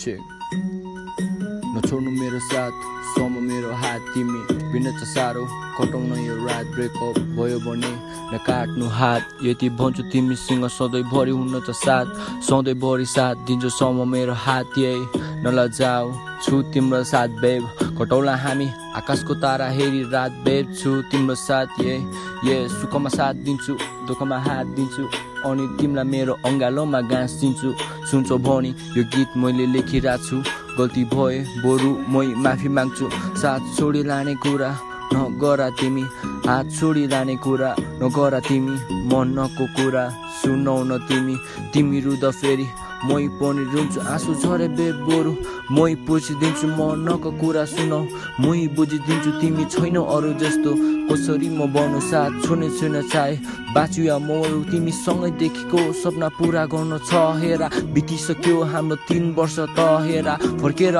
check नछोड्नु मेरो साथ some मेरो हात तिमी बिना छ साह्रो कटाउन यो रात ब्रेकअप भयो भने नकाट्नु हात यति भन्छु तिमीसँग सधैँभरि हुन त साथ सधैँभरि साथ दिन्छु सम मेरो हात यही नलजाऊ छु तिम्रो साथ बेब कटौला हामी आकाशको तारा हेरी रात बेब छु तिम्रो साथ ये सुखमा साथ दिन्छु दुःखमा हात दिन्छु अनि तिमीलाई मेरो अङ्गालोमा घाँस दिन्छु सुन्छौ भनी यो गीत मैले लेखिरहेको छु गल्ती भए बरु मै माफी माग्छु साथ छोडी लाने कुरा नगर तिमी हात छोडी लाने कुरा नगर तिमी मनको कुरा सुनौ न तिमी रुँदा फेरि मै पनि रुन्छु आँसु झरे बेब बरु मै पुछिदिन्छु मनको कुरा सुनौ मै बुझिदिन्छु तिमी छैनौ अरू जस्तो कसरी म बन्नु साथ छोड्ने छैन चाहे बाँच्यो या मरु तिमीसँगै देखेको सपना पुरा गर्न छ हेरा बितिसक्यो हाम्रो 3 वर्ष त हेरा फर्केर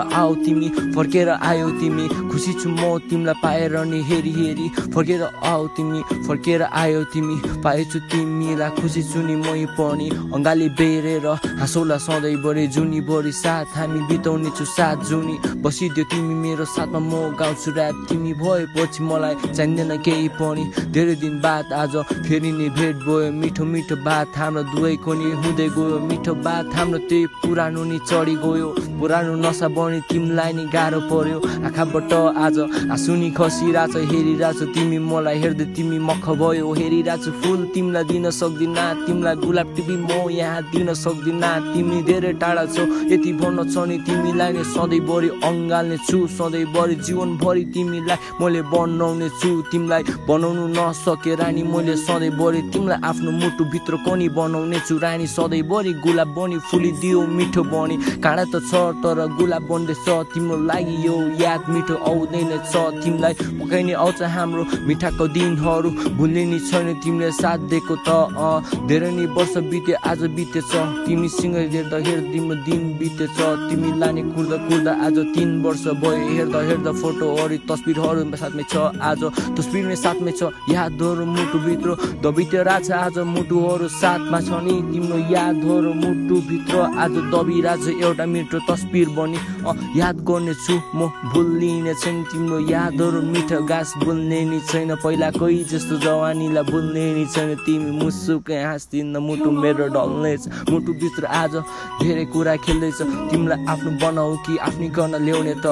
आयो तिमी खुसी छु म तिमीलाई पाएर नि हेरी फर्केर आयो तिमी पाएछु तिमीलाई खुसी छु नि मै पनि अङ्गाली बेरेर हाँसौला सधैँभरि जुनीभरि साथ हामी बिताउने छु साथ जुनी बसिदियो तिमी मेरो साथमा म गाउँछु ऱ्याप तिमी भएपछि मलाई चाहिँदैन केही पनि धेरै दिन बाद आज फेरि नि भेट भयो मिठो बात हाम्रो दुवैको नि हुँदै गयो मिठो बात हाम्रो त्यही पुरानो नि चढी गयो पुरानो नसा बनी तिमीलाई नि गाह्रो पर्यो आँखाबाट आज आँसु नि खसिरहेछ हेरिरहेछ तिमी मलाई हेर्दै तिमी मख भयो हेरिरहेछु फुल तिमीलाई दिन सक्दिन तिमीलाई गुलाब टिपी म यहाँ दिन सक्दिन तिमी धेरै टाढा छौ यति भन्न छ नि तिमीलाई नै सधैँभरि अङ्गाल्ने छु सधैँभरि जीवनभरि तिमीलाई मैले बनाउने छु तिमीलाई बनाउनु नसके रानी मैले सधैँभरि तिमीलाई आफ्नो मुटुभित्र कनी बनाउने छु रानी सधैँभरि गुलाब बनी फुलिदियो मिठो बनी काँडा त छ तर गुलाब बन्दैछ तिम्रो लागि यो याद मिठो आउँदैन छ तिमीलाई पक्कै नै आउँछ हाम्रो मिठाको दिनहरू भुल्ने नि छैन तिमीले साथ दिएको त धेरै नै वर्ष बिते आज बितेछ तिमीसँग हेर्दा तिम्रो दिन बितेछ तिमीलाई नै कुर्दा आज 3 वर्ष भयो हेर्दा फोटोहरू तस्बिरहरू साथमै छ आज तस्बिरमै साथमै छ यादहरू मुटुभित्र दबिरहेछ आज मुटुहरू साथमा छ नि तिम्रो यादहरू मुटुभित्र आज दबिरहेछ एउटा मिठो तस्बिर बनी याद गर्ने छु म भुल्लिने छैन तिम्रो यादहरू मिठो गाँस बोल्ने नि छैन पहिलाकै जस्तो जवानीलाई बोल्ने नि छैन तिमी मुसुकै हाँस्दिन मुटु मेरो डल्नेछ मुटुभित्र आज धेरै कुरा खेल्दैछ तिमीलाई आफ्नो बनाऊ कि आफ्नै गर्न ल्याउने त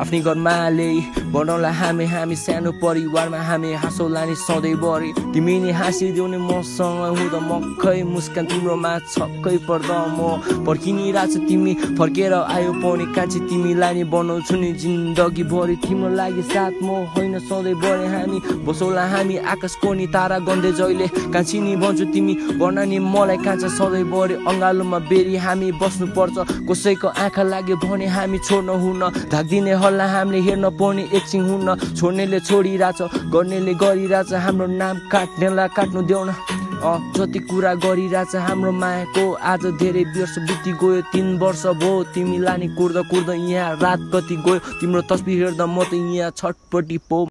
आफ्नै घरमा ल्याई बनाउला हामी सानो परिवारमा हामी हाँसौला नि सधैँभरि तिमी नि हाँसिदेऊ नि मसँग हुँदा मक्खै मुस्कान तिम्रोमा छक्कै पर्दा म पर्खिनिरहेको छु तिमी फर्केर आयो पनि कान्छी तिमीलाई नि बनाउँछु नि जिन्दगीभरि तिम्रो लागि साथ म होइन सधैँभरि हामी बसौला हामी आकाशको नि तारा गन्दै जहिले कान्छी नि भन्छु तिमी बना नि मलाई कान्छा सधैँभरि अङ्गालोमा बेरी हामी बस्नु पर्छ कसैको आँखा लाग्यो भने हामी छोड्न हुन ढाक्दिने हल्ला हामीले हेर्न पनि एकछिन हुन छोड्नेले छोडिरहेछ गर्नेले गरिरहेछ हाम्रो नाम काट्नेलाई काट्नु देउन जति कुरा गरिरहेछ हाम्रो मायाको आज धेरै वर्ष बिति गयो 3 वर्ष भयो तिमीलाई नि कुर्दा यहाँ रात कति गयो तिम्रो तस्बिर हेर्दा म त यहाँ छटपट्टि पो